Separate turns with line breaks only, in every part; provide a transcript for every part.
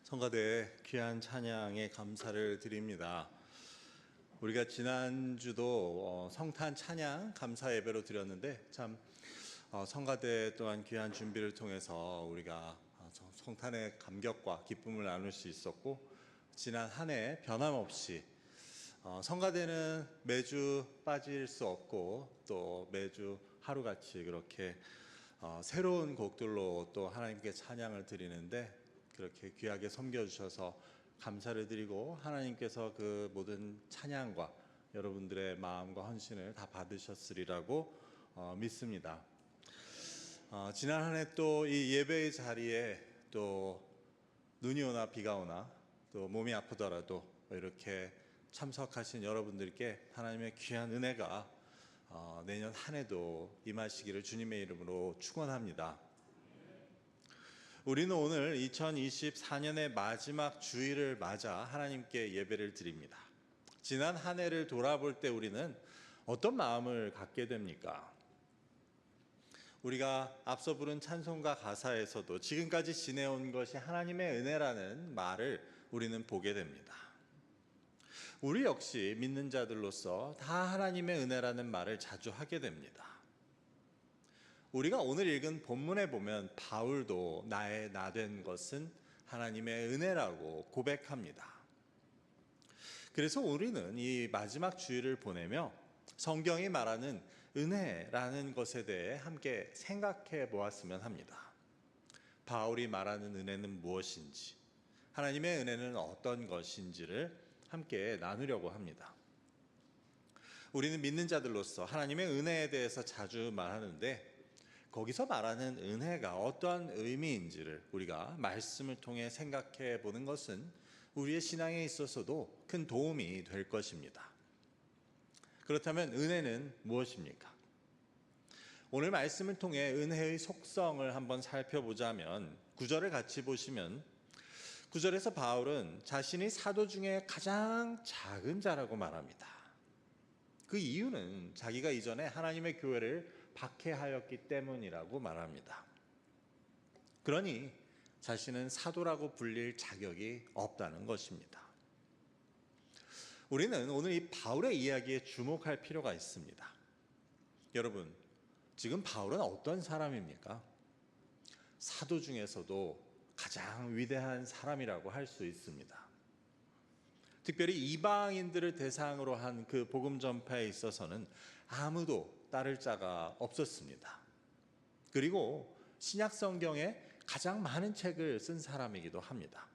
성가대 귀한 찬양에 감사를 드립니다. 우리가 지난주도 성탄 찬양 감사 예배로 드렸는데 참 성가대 또한 귀한 준비를 통해서 우리가 성탄의 감격과 기쁨을 나눌 수 있었고, 지난 한 해 변함없이 성가대는 매주 빠질 수 없고 또 매주 하루같이 그렇게 새로운 곡들로 또 하나님께 찬양을 드리는데, 그렇게 귀하게 섬겨주셔서 감사를 드리고 하나님께서 그 모든 찬양과 여러분들의 마음과 헌신을 다 받으셨으리라고 믿습니다. 지난 한 해 또 이 예배의 자리에 또 눈이 오나 비가 오나 또 몸이 아프더라도 이렇게 참석하신 여러분들께 하나님의 귀한 은혜가 내년 한 해도 임하시기를 주님의 이름으로 축원합니다. 우리는 오늘 2024년의 마지막 주일을 맞아 하나님께 예배를 드립니다. 지난 한 해를 돌아볼 때 우리는 어떤 마음을 갖게 됩니까? 우리가 앞서 부른 찬송가 가사에서도 지금까지 지내온 것이 하나님의 은혜라는 말을 우리는 보게 됩니다. 우리 역시 믿는 자들로서 다 하나님의 은혜라는 말을 자주 하게 됩니다. 우리가 오늘 읽은 본문에 보면 바울도 나의 나 된 것은 하나님의 은혜라고 고백합니다. 그래서 우리는 이 마지막 주일을 보내며 성경이 말하는 은혜라는 것에 대해 함께 생각해 보았으면 합니다. 바울이 말하는 은혜는 무엇인지, 하나님의 은혜는 어떤 것인지를 함께 나누려고 합니다. 우리는 믿는 자들로서 하나님의 은혜에 대해서 자주 말하는데, 거기서 말하는 은혜가 어떠한 의미인지를 우리가 말씀을 통해 생각해 보는 것은 우리의 신앙에 있어서도 큰 도움이 될 것입니다. 그렇다면 은혜는 무엇입니까? 오늘 말씀을 통해 은혜의 속성을 한번 살펴보자면 9절을 같이 보시면 9절에서 바울은 자신이 사도 중에 가장 작은 자라고 말합니다. 그 이유는 자기가 이전에 하나님의 교회를 박해하였기 때문이라고 말합니다. 그러니 자신은 사도라고 불릴 자격이 없다는 것입니다. 우리는 오늘 이 바울의 이야기에 주목할 필요가 있습니다. 여러분, 지금 바울은 어떤 사람입니까? 사도 중에서도 가장 위대한 사람이라고 할 수 있습니다. 특별히 이방인들을 대상으로 한 그 복음 전파에 있어서는 아무도 따를 자가 없었습니다. 그리고 신약 성경에 가장 많은 책을 쓴 사람이기도 합니다.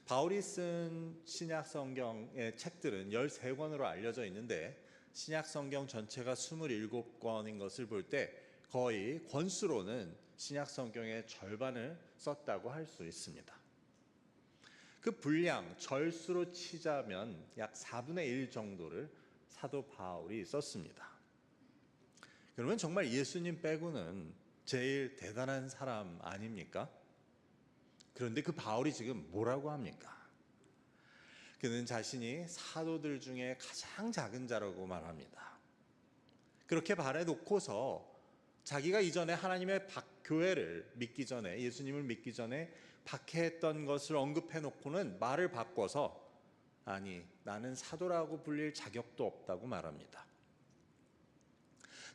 바울이 쓴 신약 성경의 책들은 13권으로 알려져 있는데, 신약 성경 전체가 27권인 것을 볼 때 거의 권수로는 신약 성경의 절반을 썼다고 할 수 있습니다. 그 분량, 절수로 치자면 약 4분의 1 정도를 사도 바울이 썼습니다. 그러면 정말 예수님 빼고는 제일 대단한 사람 아닙니까? 그런데 그 바울이 지금 뭐라고 합니까? 그는 자신이 사도들 중에 가장 작은 자라고 말합니다. 그렇게 말해놓고서 자기가 이전에 하나님의 교회를 믿기 전에, 예수님을 믿기 전에 박해했던 것을 언급해놓고는 말을 바꿔서 아니, 나는 사도라고 불릴 자격도 없다고 말합니다.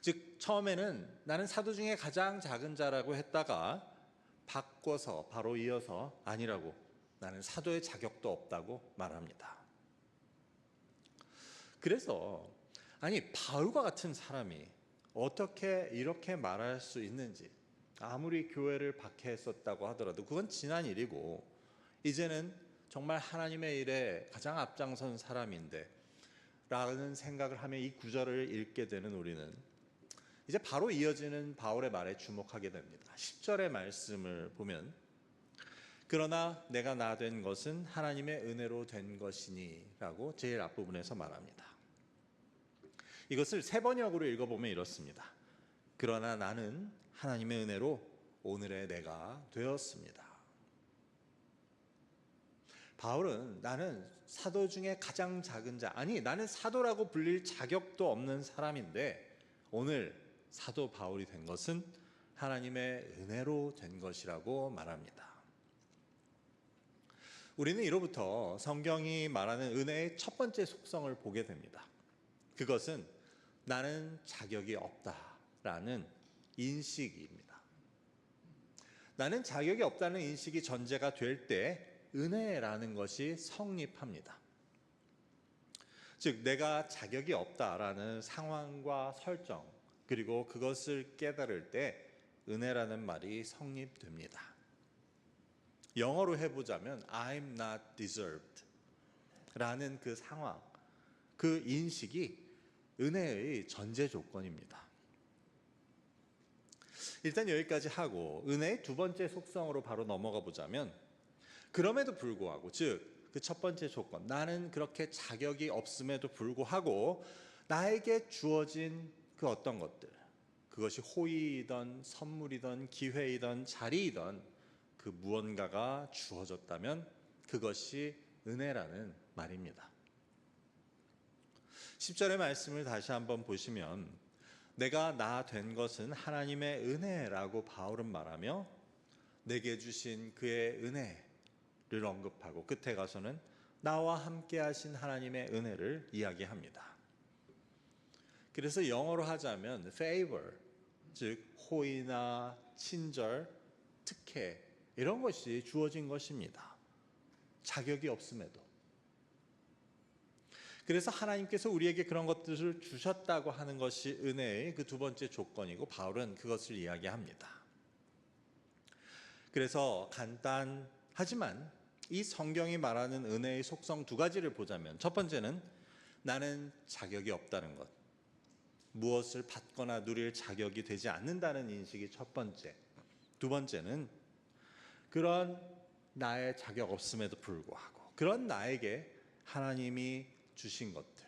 즉, 처음에는 나는 사도 중에 가장 작은 자라고 했다가 바꿔서 바로 이어서 아니라고, 나는 사도의 자격도 없다고 말합니다. 그래서 아니, 바울과 같은 사람이 어떻게 이렇게 말할 수 있는지, 아무리 교회를 박해했었다고 하더라도 그건 지난 일이고 이제는 정말 하나님의 일에 가장 앞장선 사람인데 라는 생각을 하며 이 구절을 읽게 되는 우리는 이제 바로 이어지는 바울의 말에 주목하게 됩니다. 10절의 말씀을 보면 그러나 내가 나 된 것은 하나님의 은혜로 된 것이니 라고 제일 앞부분에서 말합니다. 이것을 세 번역으로 읽어보면 이렇습니다. 그러나 나는 하나님의 은혜로 오늘의 내가 되었습니다. 바울은 나는 사도 중에 가장 작은 자, 아니 나는 사도라고 불릴 자격도 없는 사람인데 오늘 사도 바울이 된 것은 하나님의 은혜로 된 것이라고 말합니다. 우리는 이로부터 성경이 말하는 은혜의 첫 번째 속성을 보게 됩니다. 그것은 나는 자격이 없다라는 인식입니다. 나는 자격이 없다는 인식이 전제가 될 때 은혜라는 것이 성립합니다. 즉, 내가 자격이 없다라는 상황과 설정, 그리고 그것을 깨달을 때 은혜라는 말이 성립됩니다. 영어로 해보자면 I'm not deserved 라는 그 상황, 그 인식이 은혜의 전제 조건입니다. 일단 여기까지 하고 은혜의 두 번째 속성으로 바로 넘어가 보자면, 그럼에도 불구하고, 즉 그 첫 번째 조건, 나는 그렇게 자격이 없음에도 불구하고 나에게 주어진 그 어떤 것들, 그것이 호의이든 선물이든 기회이든 자리이든 그 무언가가 주어졌다면 그것이 은혜라는 말입니다. 10절의 말씀을 다시 한번 보시면, 내가 나 된 것은 하나님의 은혜라고 바울은 말하며 내게 주신 그의 은혜를 언급하고 끝에 가서는 나와 함께 하신 하나님의 은혜를 이야기합니다. 그래서 영어로 하자면 favor, 즉 호의나 친절, 특혜, 이런 것이 주어진 것입니다. 자격이 없음에도. 그래서 하나님께서 우리에게 그런 것들을 주셨다고 하는 것이 은혜의 그 두 번째 조건이고, 바울은 그것을 이야기합니다. 그래서 간단하지만 이 성경이 말하는 은혜의 속성 두 가지를 보자면, 첫 번째는 나는 자격이 없다는 것, 무엇을 받거나 누릴 자격이 되지 않는다는 인식이 첫 번째. 두 번째는 그런 나의 자격 없음에도 불구하고 그런 나에게 하나님이 주신 것들,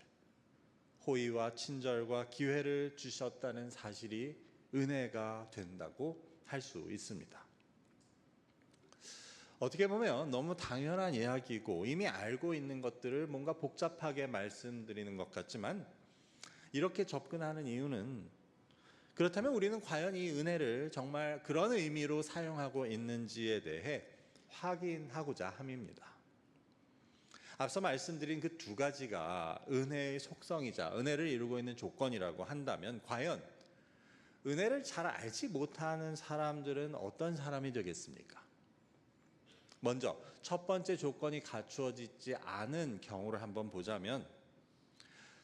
호의와 친절과 기회를 주셨다는 사실이 은혜가 된다고 할 수 있습니다. 어떻게 보면 너무 당연한 이야기고 이미 알고 있는 것들을 뭔가 복잡하게 말씀드리는 것 같지만, 이렇게 접근하는 이유는, 그렇다면 우리는 과연 이 은혜를 정말 그런 의미로 사용하고 있는지에 대해 확인하고자 함입니다. 앞서 말씀드린 그 두 가지가 은혜의 속성이자 은혜를 이루고 있는 조건이라고 한다면, 과연 은혜를 잘 알지 못하는 사람들은 어떤 사람이 되겠습니까? 먼저 첫 번째 조건이 갖추어지지 않은 경우를 한번 보자면,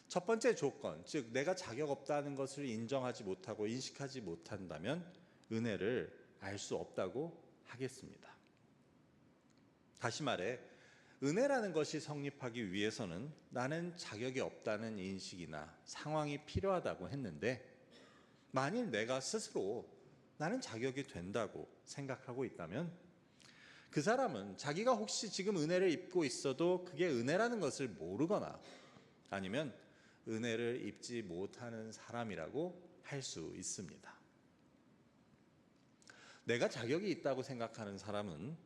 첫 번째 조건, 즉 내가 자격 없다는 것을 인정하지 못하고 인식하지 못한다면 은혜를 알 수 없다고 하겠습니다. 다시 말해, 은혜라는 것이 성립하기 위해서는 나는 자격이 없다는 인식이나 상황이 필요하다고 했는데, 만일 내가 스스로 나는 자격이 된다고 생각하고 있다면 그 사람은 자기가 혹시 지금 은혜를 입고 있어도 그게 은혜라는 것을 모르거나 아니면 은혜를 입지 못하는 사람이라고 할 수 있습니다. 내가 자격이 있다고 생각하는 사람은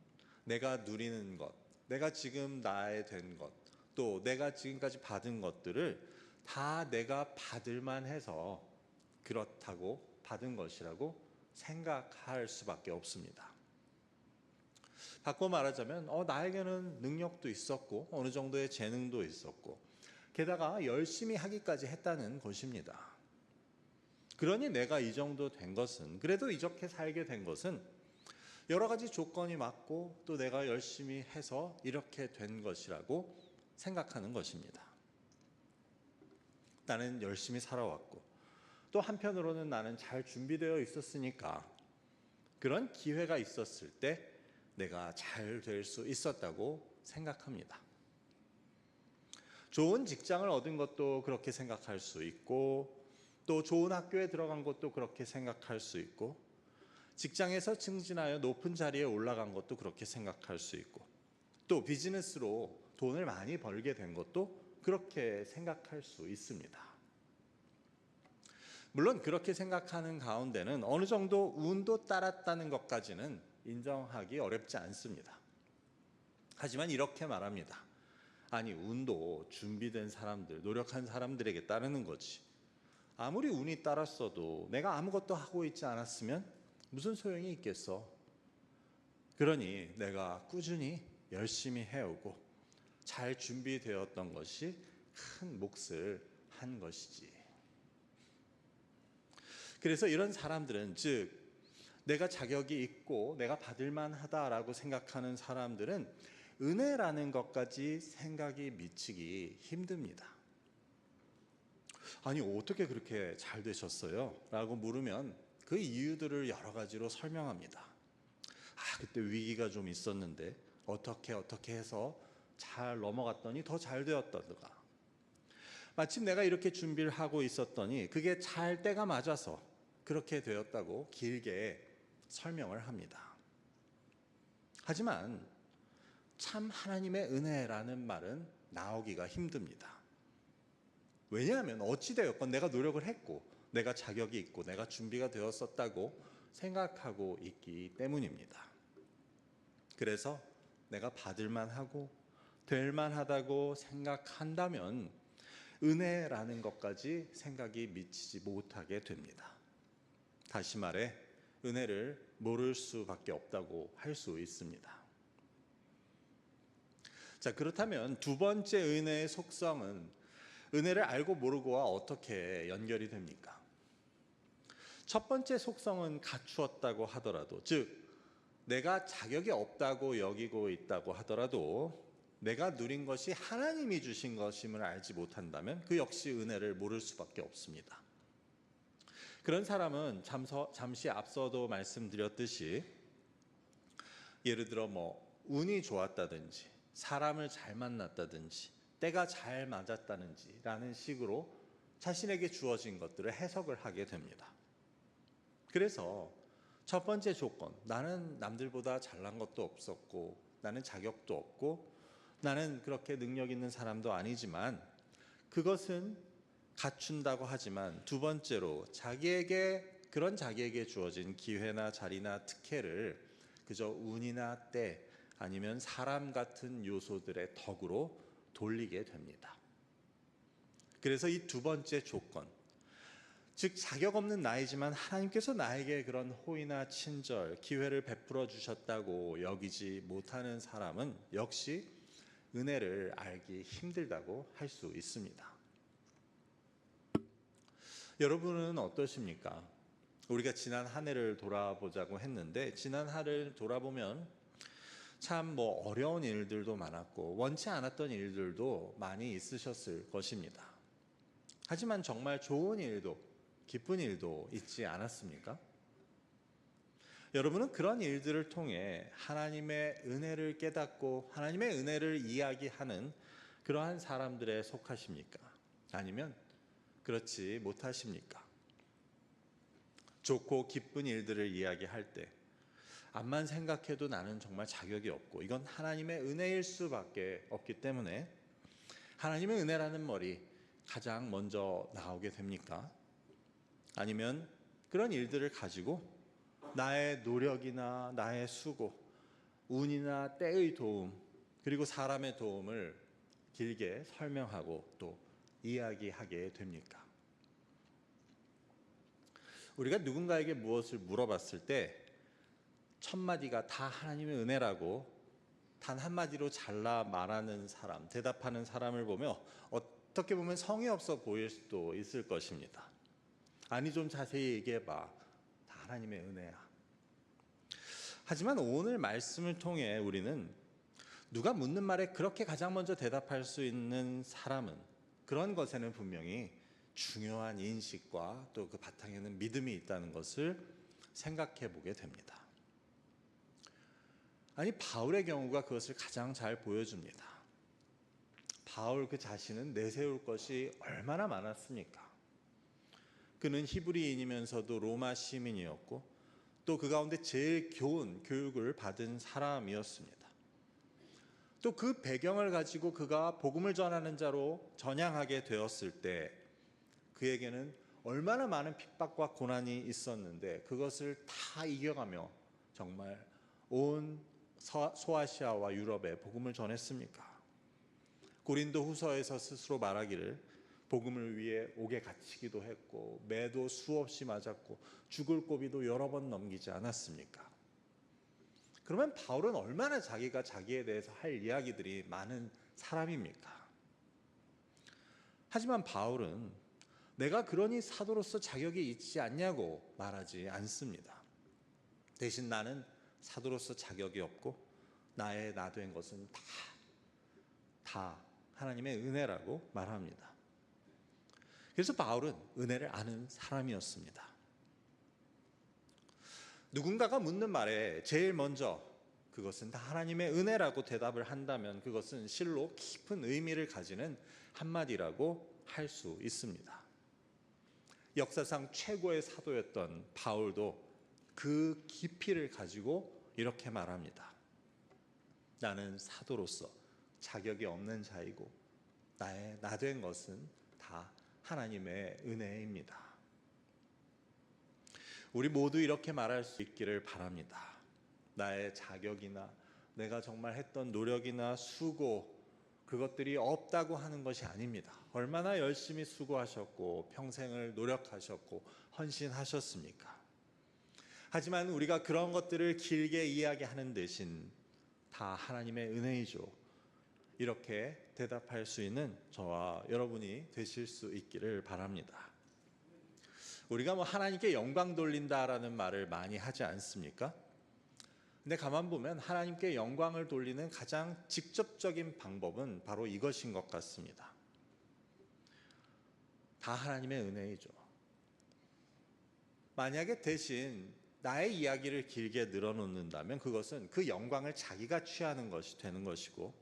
내가 누리는 것, 내가 지금 나의 된 것, 또 내가 지금까지 받은 것들을 다 내가 받을만 해서 그렇다고 받은 것이라고 생각할 수밖에 없습니다. 바꿔 말하자면 나에게는 능력도 있었고 어느 정도의 재능도 있었고 게다가 열심히 하기까지 했다는 것입니다. 그러니 내가 이 정도 된 것은, 그래도 이렇게 살게 된 것은 여러 가지 조건이 맞고 또 내가 열심히 해서 이렇게 된 것이라고 생각하는 것입니다. 나는 열심히 살아왔고 또 한편으로는 나는 잘 준비되어 있었으니까 그런 기회가 있었을 때 내가 잘 될 수 있었다고 생각합니다. 좋은 직장을 얻은 것도 그렇게 생각할 수 있고, 또 좋은 학교에 들어간 것도 그렇게 생각할 수 있고, 직장에서 승진하여 높은 자리에 올라간 것도 그렇게 생각할 수 있고, 또 비즈니스로 돈을 많이 벌게 된 것도 그렇게 생각할 수 있습니다. 물론 그렇게 생각하는 가운데는 어느 정도 운도 따랐다는 것까지는 인정하기 어렵지 않습니다. 하지만 이렇게 말합니다. 아니, 운도 준비된 사람들, 노력한 사람들에게 따르는 거지. 아무리 운이 따랐어도 내가 아무것도 하고 있지 않았으면 무슨 소용이 있겠어. 그러니 내가 꾸준히 열심히 해오고 잘 준비되었던 것이 큰 몫을 한 것이지. 그래서 이런 사람들은, 즉 내가 자격이 있고 내가 받을 만하다라고 생각하는 사람들은 은혜라는 것까지 생각이 미치기 힘듭니다. 아니, 어떻게 그렇게 잘 되셨어요? 라고 물으면 그 이유들을 여러 가지로 설명합니다. 그때 위기가 좀 있었는데 어떻게 해서 잘 넘어갔더니 더 잘 되었다든가, 마침 내가 이렇게 준비를 하고 있었더니 그게 잘 때가 맞아서 그렇게 되었다고 길게 설명을 합니다. 하지만 참 하나님의 은혜라는 말은 나오기가 힘듭니다. 왜냐하면 어찌되었건 내가 노력을 했고 내가 자격이 있고 내가 준비가 되었었다고 생각하고 있기 때문입니다. 그래서 내가 받을 만하고 될 만하다고 생각한다면 은혜라는 것까지 생각이 미치지 못하게 됩니다. 다시 말해 은혜를 모를 수밖에 없다고 할 수 있습니다. 자, 그렇다면 두 번째 은혜의 속성은 은혜를 알고 모르고와 어떻게 연결이 됩니까? 첫 번째 속성은 갖추었다고 하더라도, 즉 내가 자격이 없다고 여기고 있다고 하더라도 내가 누린 것이 하나님이 주신 것임을 알지 못한다면 그 역시 은혜를 모를 수밖에 없습니다. 그런 사람은 잠시 앞서도 말씀드렸듯이, 예를 들어 운이 좋았다든지 사람을 잘 만났다든지 때가 잘 맞았다든지 라는 식으로 자신에게 주어진 것들을 해석을 하게 됩니다. 그래서 첫 번째 조건, 나는 남들보다 잘난 것도 없었고 나는 자격도 없고 나는 그렇게 능력 있는 사람도 아니지만, 그것은 갖춘다고 하지만 두 번째로 그런 자기에게 주어진 기회나 자리나 특혜를 그저 운이나 때 아니면 사람 같은 요소들의 덕으로 돌리게 됩니다. 그래서 이 두 번째 조건, 즉 자격 없는 나이지만 하나님께서 나에게 그런 호의나 친절, 기회를 베풀어 주셨다고 여기지 못하는 사람은 역시 은혜를 알기 힘들다고 할 수 있습니다. 여러분은 어떠십니까? 우리가 지난 한 해를 돌아보자고 했는데, 지난 한 해를 돌아보면 참 어려운 일들도 많았고 원치 않았던 일들도 많이 있으셨을 것입니다. 하지만 정말 좋은 일도 기쁜 일도 있지 않았습니까? 여러분은 그런 일들을 통해 하나님의 은혜를 깨닫고 하나님의 은혜를 이야기하는 그러한 사람들에 속하십니까? 아니면 그렇지 못하십니까? 좋고 기쁜 일들을 이야기할 때 암만 생각해도 나는 정말 자격이 없고 이건 하나님의 은혜일 수밖에 없기 때문에 하나님의 은혜라는 말이 가장 먼저 나오게 됩니까? 아니면 그런 일들을 가지고 나의 노력이나 나의 수고, 운이나 때의 도움, 그리고 사람의 도움을 길게 설명하고 또 이야기하게 됩니까? 우리가 누군가에게 무엇을 물어봤을 때 첫 마디가 다 하나님의 은혜라고 단 한마디로 잘라 말하는 사람, 대답하는 사람을 보며 어떻게 보면 성의 없어 보일 수도 있을 것입니다. 아니, 좀 자세히 얘기해봐. 다 하나님의 은혜야. 하지만 오늘 말씀을 통해 우리는 누가 묻는 말에 그렇게 가장 먼저 대답할 수 있는 사람은 그런 것에는 분명히 중요한 인식과 또 그 바탕에는 믿음이 있다는 것을 생각해 보게 됩니다. 아니, 바울의 경우가 그것을 가장 잘 보여줍니다. 바울 그 자신은 내세울 것이 얼마나 많았습니까? 그는 히브리인이면서도 로마 시민이었고 또 그 가운데 제일 좋은 교육을 받은 사람이었습니다. 또 그 배경을 가지고 그가 복음을 전하는 자로 전향하게 되었을 때 그에게는 얼마나 많은 핍박과 고난이 있었는데 그것을 다 이겨가며 정말 온 소아시아와 유럽에 복음을 전했습니까? 고린도 후서에서 스스로 말하기를 복음을 위해 옥에 갇히기도 했고 매도 수없이 맞았고 죽을 고비도 여러 번 넘기지 않았습니까? 그러면 바울은 얼마나 자기가 자기에 대해서 할 이야기들이 많은 사람입니까? 하지만 바울은 내가 그러니 사도로서 자격이 있지 않냐고 말하지 않습니다. 대신 나는 사도로서 자격이 없고 나의 나된 것은 다 하나님의 은혜라고 말합니다. 그래서 바울은 은혜를 아는 사람이었습니다. 누군가가 묻는 말에 제일 먼저 그것은 다 하나님의 은혜라고 대답을 한다면 그것은 실로 깊은 의미를 가지는 한마디라고 할 수 있습니다. 역사상 최고의 사도였던 바울도 그 깊이를 가지고 이렇게 말합니다. 나는 사도로서 자격이 없는 자이고 나의 나된 것은 다 하나님의 은혜입니다. 우리 모두 이렇게 말할 수 있기를 바랍니다. 나의 자격이나 내가 정말 했던 노력이나 수고 그것들이 없다고 하는 것이 아닙니다. 얼마나 열심히 수고하셨고 평생을 노력하셨고 헌신하셨습니까? 하지만 우리가 그런 것들을 길게 이야기하는 대신 다 하나님의 은혜이죠. 이렇게 대답할 수 있는 저와 여러분이 되실 수 있기를 바랍니다. 우리가 하나님께 영광 돌린다라는 말을 많이 하지 않습니까? 근데 가만 보면 하나님께 영광을 돌리는 가장 직접적인 방법은 바로 이것인 것 같습니다. 다 하나님의 은혜이죠. 만약에 대신 나의 이야기를 길게 늘어놓는다면 그것은 그 영광을 자기가 취하는 것이 되는 것이고,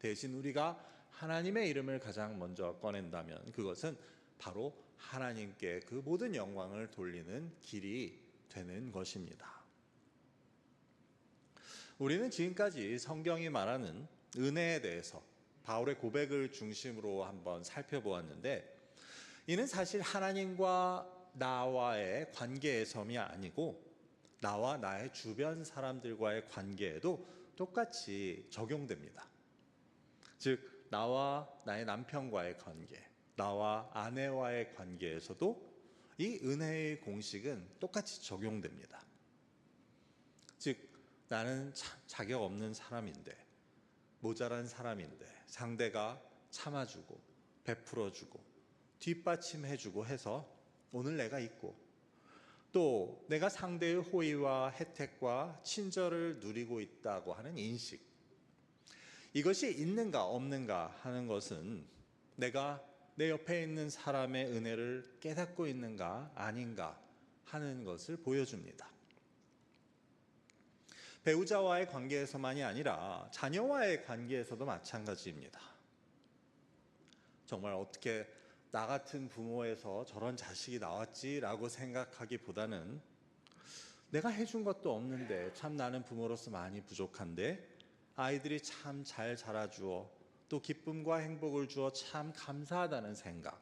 대신 우리가 하나님의 이름을 가장 먼저 꺼낸다면 그것은 바로 하나님께 그 모든 영광을 돌리는 길이 되는 것입니다. 우리는 지금까지 성경이 말하는 은혜에 대해서 바울의 고백을 중심으로 한번 살펴보았는데, 이는 사실 하나님과 나와의 관계에서이 아니고 나와 나의 주변 사람들과의 관계에도 똑같이 적용됩니다. 즉 나와 나의 남편과의 관계, 나와 아내와의 관계에서도 이 은혜의 공식은 똑같이 적용됩니다. 즉 나는 자격 없는 사람인데, 모자란 사람인데 상대가 참아주고 베풀어주고 뒷받침해주고 해서 오늘 내가 있고, 또 내가 상대의 호의와 혜택과 친절을 누리고 있다고 하는 인식, 이것이 있는가 없는가 하는 것은 내가 내 옆에 있는 사람의 은혜를 깨닫고 있는가 아닌가 하는 것을 보여줍니다. 배우자와의 관계에서만이 아니라 자녀와의 관계에서도 마찬가지입니다. 정말 어떻게 나 같은 부모에서 저런 자식이 나왔지라고 생각하기보다는 내가 해준 것도 없는데 참 나는 부모로서 많이 부족한데 아이들이 참 잘 자라주어 또 기쁨과 행복을 주어 참 감사하다는 생각,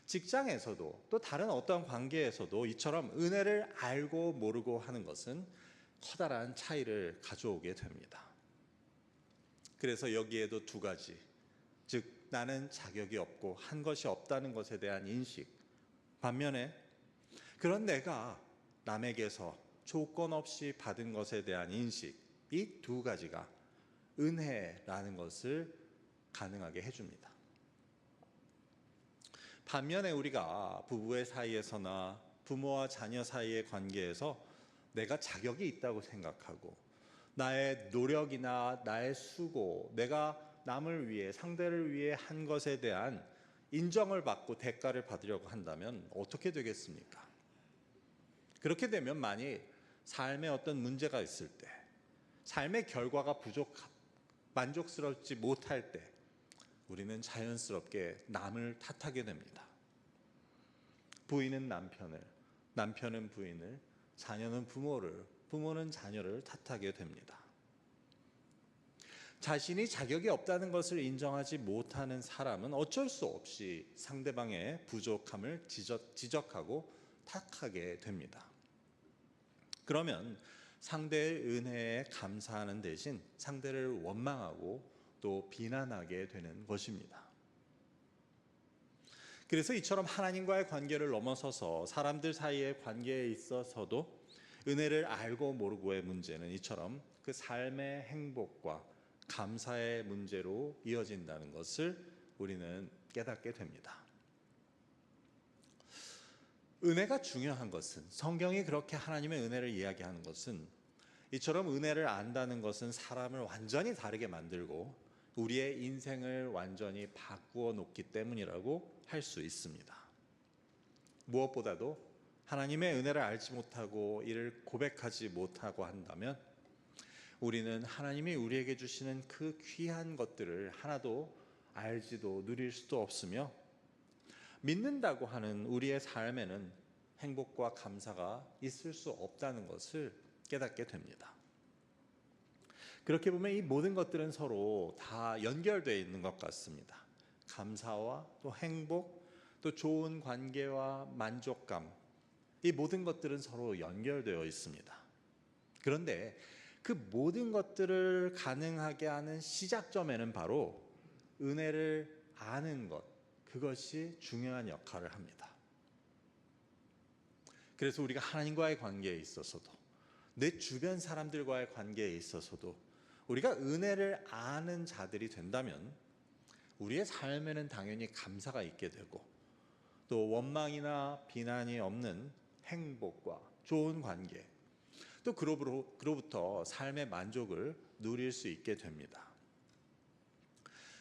직장에서도 또 다른 어떤 관계에서도 이처럼 은혜를 알고 모르고 하는 것은 커다란 차이를 가져오게 됩니다. 그래서 여기에도 두 가지, 즉 나는 자격이 없고 한 것이 없다는 것에 대한 인식, 반면에 그런 내가 남에게서 조건 없이 받은 것에 대한 인식, 이 두 가지가 은혜라는 것을 가능하게 해줍니다. 반면에 우리가 부부의 사이에서나 부모와 자녀 사이의 관계에서 내가 자격이 있다고 생각하고 나의 노력이나 나의 수고, 내가 남을 위해 상대를 위해 한 것에 대한 인정을 받고 대가를 받으려고 한다면 어떻게 되겠습니까? 그렇게 되면 만일 삶에 어떤 문제가 있을 때, 삶의 결과가 만족스럽지 못할 때 우리는 자연스럽게 남을 탓하게 됩니다. 부인은 남편을, 남편은 부인을, 자녀는 부모를, 부모는 자녀를 탓하게 됩니다. 자신이 자격이 없다는 것을 인정하지 못하는 사람은 어쩔 수 없이 상대방의 부족함을 지적하고 탓하게 됩니다. 그러면 상대의 은혜에 감사하는 대신 상대를 원망하고 또 비난하게 되는 것입니다. 그래서 이처럼 하나님과의 관계를 넘어서서 사람들 사이의 관계에 있어서도 은혜를 알고 모르고의 문제는 이처럼 그 삶의 행복과 감사의 문제로 이어진다는 것을 우리는 깨닫게 됩니다. 은혜가 중요한 것은, 성경이 그렇게 하나님의 은혜를 이야기하는 것은, 이처럼 은혜를 안다는 것은 사람을 완전히 다르게 만들고 우리의 인생을 완전히 바꾸어 놓기 때문이라고 할 수 있습니다. 무엇보다도 하나님의 은혜를 알지 못하고 이를 고백하지 못하고 한다면 우리는 하나님이 우리에게 주시는 그 귀한 것들을 하나도 알지도 누릴 수도 없으며, 믿는다고 하는 우리의 삶에는 행복과 감사가 있을 수 없다는 것을 깨닫게 됩니다. 그렇게 보면 이 모든 것들은 서로 다 연결되어 있는 것 같습니다. 감사와 또 행복, 또 좋은 관계와 만족감, 이 모든 것들은 서로 연결되어 있습니다. 그런데 그 모든 것들을 가능하게 하는 시작점에는 바로 은혜를 아는 것, 그것이 중요한 역할을 합니다. 그래서 우리가 하나님과의 관계에 있어서도, 내 주변 사람들과의 관계에 있어서도 우리가 은혜를 아는 자들이 된다면 우리의 삶에는 당연히 감사가 있게 되고, 또 원망이나 비난이 없는 행복과 좋은 관계, 또 그로부터 삶의 만족을 누릴 수 있게 됩니다.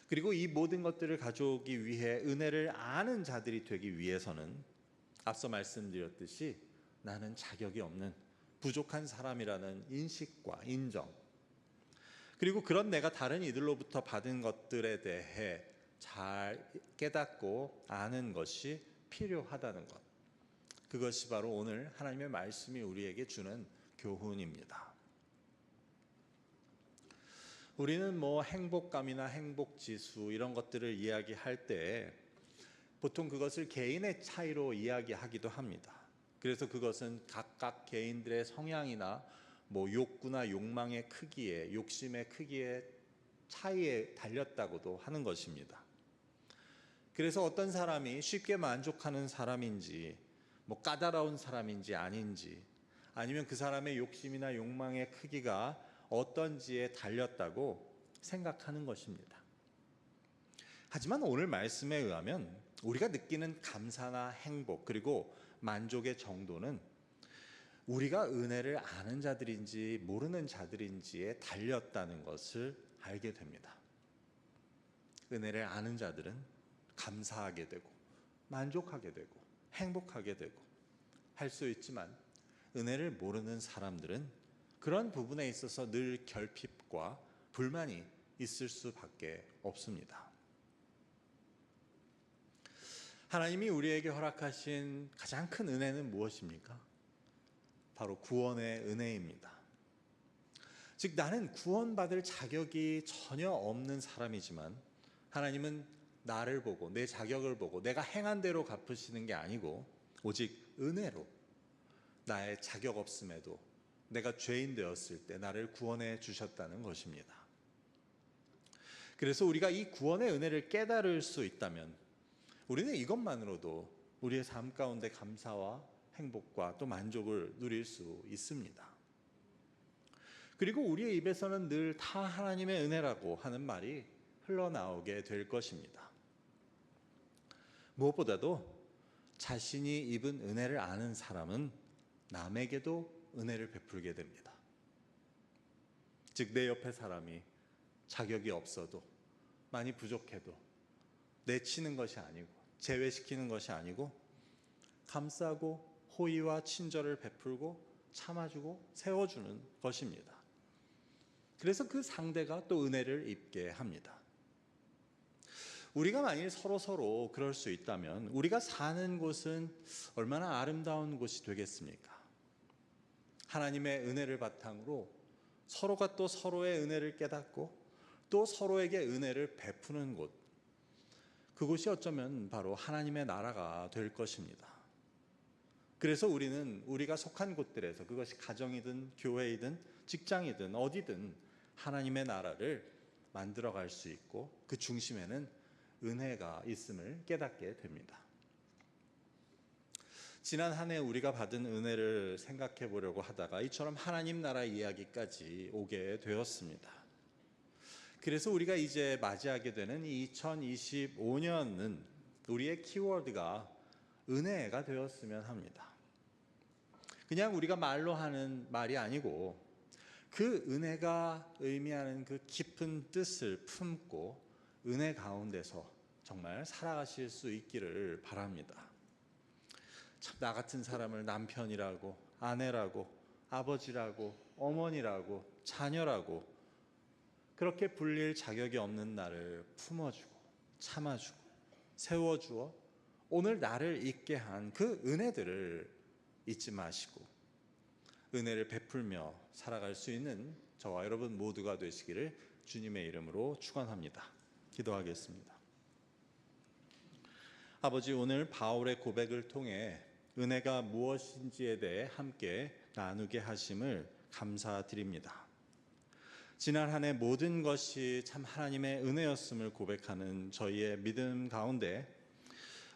그리고 이 모든 것들을 가져오기 위해 은혜를 아는 자들이 되기 위해서는 앞서 말씀드렸듯이 나는 자격이 없는 부족한 사람이라는 인식과 인정, 그리고 그런 내가 다른 이들로부터 받은 것들에 대해 잘 깨닫고 아는 것이 필요하다는 것, 그것이 바로 오늘 하나님의 말씀이 우리에게 주는 교훈입니다. 우리는 행복감이나 행복지수 이런 것들을 이야기할 때 보통 그것을 개인의 차이로 이야기하기도 합니다. 그래서 그것은 각각 개인들의 성향이나 욕구나 욕망의 크기에, 욕심의 크기의 차이에 달렸다고도 하는 것입니다. 그래서 어떤 사람이 쉽게 만족하는 사람인지, 까다로운 사람인지 아닌지, 아니면 그 사람의 욕심이나 욕망의 크기가 어떤지에 달렸다고 생각하는 것입니다. 하지만 오늘 말씀에 의하면 우리가 느끼는 감사나 행복, 그리고 만족의 정도는 우리가 은혜를 아는 자들인지 모르는 자들인지에 달렸다는 것을 알게 됩니다. 은혜를 아는 자들은 감사하게 되고 만족하게 되고 행복하게 되고 할 수 있지만, 은혜를 모르는 사람들은 그런 부분에 있어서 늘 결핍과 불만이 있을 수밖에 없습니다. 하나님이 우리에게 허락하신 가장 큰 은혜는 무엇입니까? 바로 구원의 은혜입니다. 즉, 나는 구원받을 자격이 전혀 없는 사람이지만 하나님은 나를 보고 내 자격을 보고 내가 행한 대로 갚으시는 게 아니고 오직 은혜로 나의 자격 없음에도 내가 죄인 되었을 때 나를 구원해 주셨다는 것입니다. 그래서 우리가 이 구원의 은혜를 깨달을 수 있다면 우리는 이것만으로도 우리의 삶 가운데 감사와 행복과 또 만족을 누릴 수 있습니다. 그리고 우리의 입에서는 늘 다 하나님의 은혜라고 하는 말이 흘러나오게 될 것입니다. 무엇보다도 자신이 입은 은혜를 아는 사람은 남에게도 은혜를 베풀게 됩니다. 즉, 내 옆에 사람이 자격이 없어도, 많이 부족해도 내치는 것이 아니고 제외시키는 것이 아니고 감싸고 호의와 친절을 베풀고 참아주고 세워주는 것입니다. 그래서 그 상대가 또 은혜를 입게 합니다. 우리가 만일 서로 그럴 수 있다면 우리가 사는 곳은 얼마나 아름다운 곳이 되겠습니까? 하나님의 은혜를 바탕으로 서로가 또 서로의 은혜를 깨닫고 또 서로에게 은혜를 베푸는 곳, 그곳이 어쩌면 바로 하나님의 나라가 될 것입니다. 그래서 우리는 우리가 속한 곳들에서, 그것이 가정이든 교회이든 직장이든 어디든 하나님의 나라를 만들어 갈 수 있고 그 중심에는 은혜가 있음을 깨닫게 됩니다. 지난 한 해 우리가 받은 은혜를 생각해 보려고 하다가 이처럼 하나님 나라 이야기까지 오게 되었습니다. 그래서 우리가 이제 맞이하게 되는 2025년은 우리의 키워드가 은혜가 되었으면 합니다. 그냥 우리가 말로 하는 말이 아니고 그 은혜가 의미하는 그 깊은 뜻을 품고 은혜 가운데서 정말 살아가실 수 있기를 바랍니다. 참, 나 같은 사람을 남편이라고, 아내라고, 아버지라고, 어머니라고, 자녀라고 그렇게 불릴 자격이 없는 나를 품어주고 참아주고 세워주어 오늘 나를 있게 한 그 은혜들을 잊지 마시고 은혜를 베풀며 살아갈 수 있는 저와 여러분 모두가 되시기를 주님의 이름으로 축원합니다. 기도하겠습니다. 아버지, 오늘 바울의 고백을 통해 은혜가 무엇인지에 대해 함께 나누게 하심을 감사드립니다. 지난 한 해 모든 것이 참 하나님의 은혜였음을 고백하는 저희의 믿음 가운데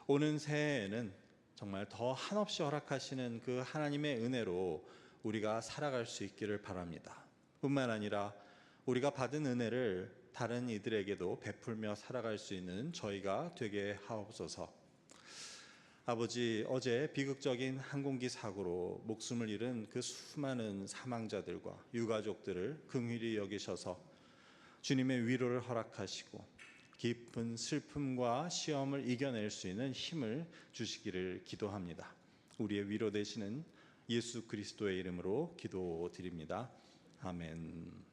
오는 새해에는 정말 더 한없이 허락하시는 그 하나님의 은혜로 우리가 살아갈 수 있기를 바랍니다. 뿐만 아니라 우리가 받은 은혜를 다른 이들에게도 베풀며 살아갈 수 있는 저희가 되게 하옵소서. 아버지, 어제 비극적인 항공기 사고로 목숨을 잃은 그 수많은 사망자들과 유가족들을 긍휼히 여기셔서 주님의 위로를 허락하시고 깊은 슬픔과 시험을 이겨낼 수 있는 힘을 주시기를 기도합니다. 우리의 위로 되시는 예수 그리스도의 이름으로 기도드립니다. 아멘.